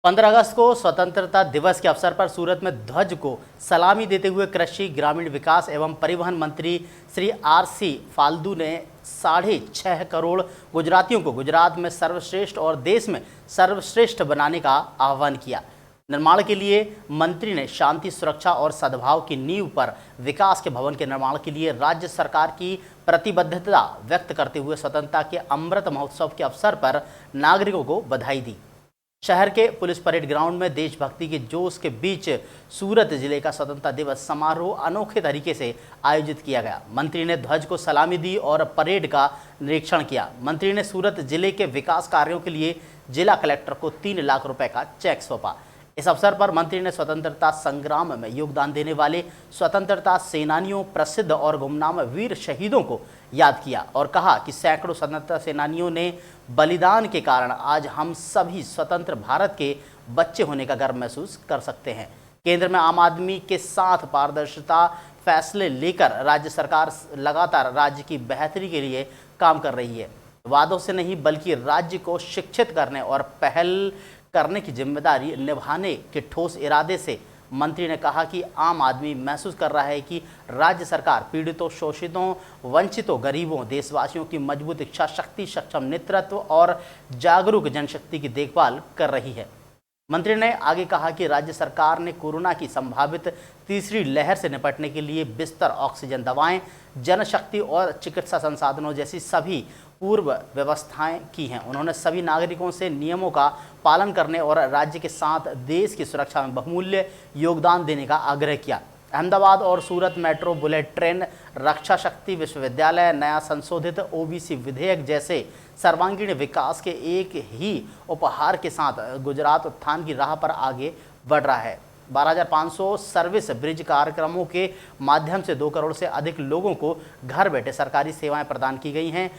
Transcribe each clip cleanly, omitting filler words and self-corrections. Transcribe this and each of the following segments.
15 अगस्त को स्वतंत्रता दिवस के अवसर पर सूरत में ध्वज को सलामी देते हुए कृषि, ग्रामीण विकास एवं परिवहन मंत्री श्री आर.सी. फाल्दू ने 6.5 करोड़ गुजरातियों को गुजरात में सर्वश्रेष्ठ और देश में सर्वश्रेष्ठ बनाने का आह्वान किया। निर्माण के लिए मंत्री ने शांति, सुरक्षा और सद्भाव की नींव पर विकास के भवन के निर्माण के लिए राज्य सरकार की प्रतिबद्धता व्यक्त करते हुए स्वतंत्रता के अमृत महोत्सव के अवसर पर नागरिकों को बधाई दी। शहर के पुलिस परेड ग्राउंड में देशभक्ति के जोश के बीच सूरत जिले का स्वतंत्रता दिवस समारोह अनोखे तरीके से आयोजित किया गया। मंत्री ने ध्वज को सलामी दी और परेड का निरीक्षण किया। मंत्री ने सूरत जिले के विकास कार्यों के लिए जिला कलेक्टर को 3 लाख रुपए का चेक सौंपा। इस अवसर पर मंत्री ने स्वतंत्रता संग्राम में योगदान देने वाले स्वतंत्रता सेनानियों, प्रसिद्ध और गुमनाम वीर शहीदों को याद किया और कहा कि सैकड़ों स्वतंत्रता सेनानियों ने बलिदान के कारण आज हम सभी स्वतंत्र भारत के बच्चे होने का गर्व महसूस कर सकते हैं। केंद्र में आम आदमी के साथ पारदर्शिता फैसले लेकर राज्य सरकार लगातार राज्य की बेहतरी के लिए काम कर रही है। वादों से नहीं बल्कि राज्य को शिक्षित करने और पहल करने की जिम्मेदारी निभाने के ठोस इरादे से मंत्री ने कहा कि आम आदमी महसूस कर रहा है कि राज्य सरकार पीड़ितों, शोषितों, वंचितों, गरीबों, देशवासियों की मजबूत इच्छा शक्ति, सक्षम नेतृत्व और जागरूक जनशक्ति की देखभाल कर रही है। मंत्री ने आगे कहा कि राज्य सरकार ने कोरोना की संभावित तीसरी लहर से निपटने के लिए बिस्तर, ऑक्सीजन, दवाएं, जनशक्ति और चिकित्सा संसाधनों जैसी सभी पूर्व व्यवस्थाएं की हैं। उन्होंने सभी नागरिकों से नियमों का पालन करने और राज्य के साथ देश की सुरक्षा में बहुमूल्य योगदान देने का आग्रह किया। अहमदाबाद और सूरत मेट्रो, बुलेट ट्रेन, रक्षा शक्ति विश्वविद्यालय, नया संशोधित ओबीसी विधेयक जैसे सर्वांगीण विकास के एक ही उपहार के साथ गुजरात उत्थान की राह पर आगे बढ़ रहा है। 12,500 सर्विस ब्रिज कार्यक्रमों के माध्यम से 2 करोड़ से अधिक लोगों को घर बैठे सरकारी सेवाएं प्रदान की गई हैं।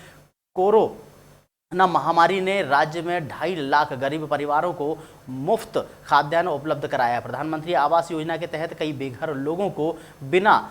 कोरोना महामारी ने राज्य में 2.5 लाख गरीब परिवारों को मुफ्त खाद्यान्न उपलब्ध कराया। प्रधानमंत्री आवास योजना के तहत कई बेघर लोगों को बिना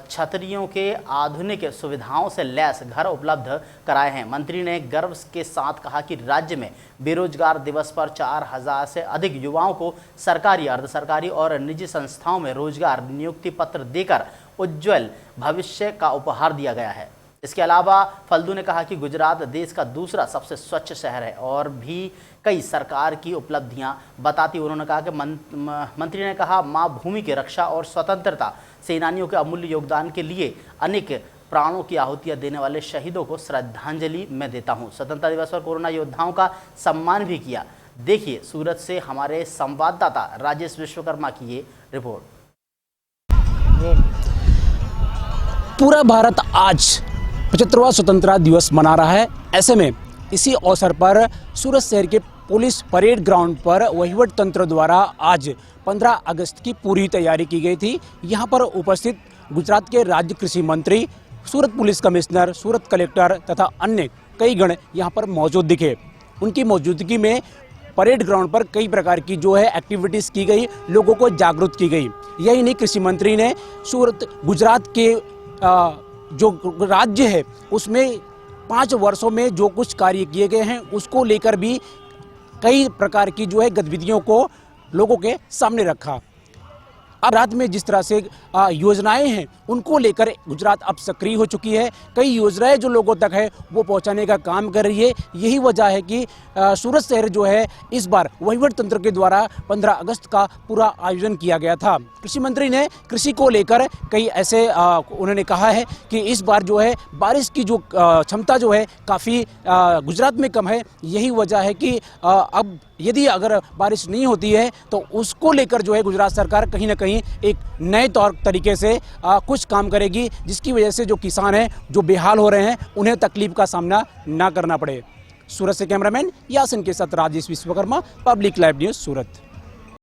छतरियों के आधुनिक सुविधाओं से लैस घर उपलब्ध कराए हैं। मंत्री ने गर्व के साथ कहा कि राज्य में बेरोजगार दिवस पर 4,000 से अधिक युवाओं को सरकारी, अर्धसरकारी और निजी संस्थाओं में रोजगार नियुक्ति पत्र देकर उज्जवल भविष्य का उपहार दिया गया है। इसके अलावा फल्दू ने कहा कि गुजरात देश का दूसरा सबसे स्वच्छ शहर है और भी कई सरकार की उपलब्धियां बताती उन्होंने कहा कि मंत्री ने कहा, माँ भूमि की रक्षा और स्वतंत्रता सेनानियों के अमूल्य योगदान के लिए अनेक प्राणों की आहुतियां देने वाले शहीदों को श्रद्धांजलि मैं देता हूं। स्वतंत्रता दिवस पर कोरोना योद्धाओं का सम्मान भी किया। देखिए सूरत से हमारे संवाददाता राजेश विश्वकर्मा की ये रिपोर्ट। पूरा भारत आज 75वां स्वतंत्रता दिवस मना रहा है। ऐसे में इसी अवसर पर सूरत शहर के पुलिस परेड ग्राउंड पर वहीवट तंत्र द्वारा आज 15 अगस्त की पूरी तैयारी की गई थी। यहां पर उपस्थित गुजरात के राज्य कृषि मंत्री, सूरत पुलिस कमिश्नर, सूरत कलेक्टर तथा अन्य कई गण यहां पर मौजूद दिखे। उनकी मौजूदगी में परेड ग्राउंड पर कई प्रकार की जो है एक्टिविटीज़ की गई, लोगों को जागरूक की गई। यही नहीं, कृषि मंत्री ने सूरत गुजरात के जो राज्य है उसमें 5 वर्षों में जो कुछ कार्य किए गए हैं उसको लेकर भी कई प्रकार की जो है गतिविधियों को लोगों के सामने रखा। अब राज्य में जिस तरह से योजनाएं हैं उनको लेकर गुजरात अब सक्रिय हो चुकी है। कई योजनाएं जो लोगों तक है वो पहुंचाने का काम कर रही है। यही वजह है कि सूरत शहर जो है इस बार वहीवट तंत्र के द्वारा 15 अगस्त का पूरा आयोजन किया गया था। कृषि मंत्री ने कृषि को लेकर कई ऐसे उन्होंने कहा है कि इस बार जो है बारिश की जो क्षमता जो है काफ़ी गुजरात में कम है। यही वजह है कि अब यदि अगर बारिश नहीं होती है तो उसको लेकर जो है गुजरात सरकार कहीं ना कहीं एक नए तौर तरीके से कुछ काम करेगी, जिसकी वजह से जो किसान हैं जो बेहाल हो रहे हैं उन्हें तकलीफ का सामना ना करना पड़े। सूरत से कैमरामैन यासिन के साथ Rajesh Vishwakarma, public live news, सूरत।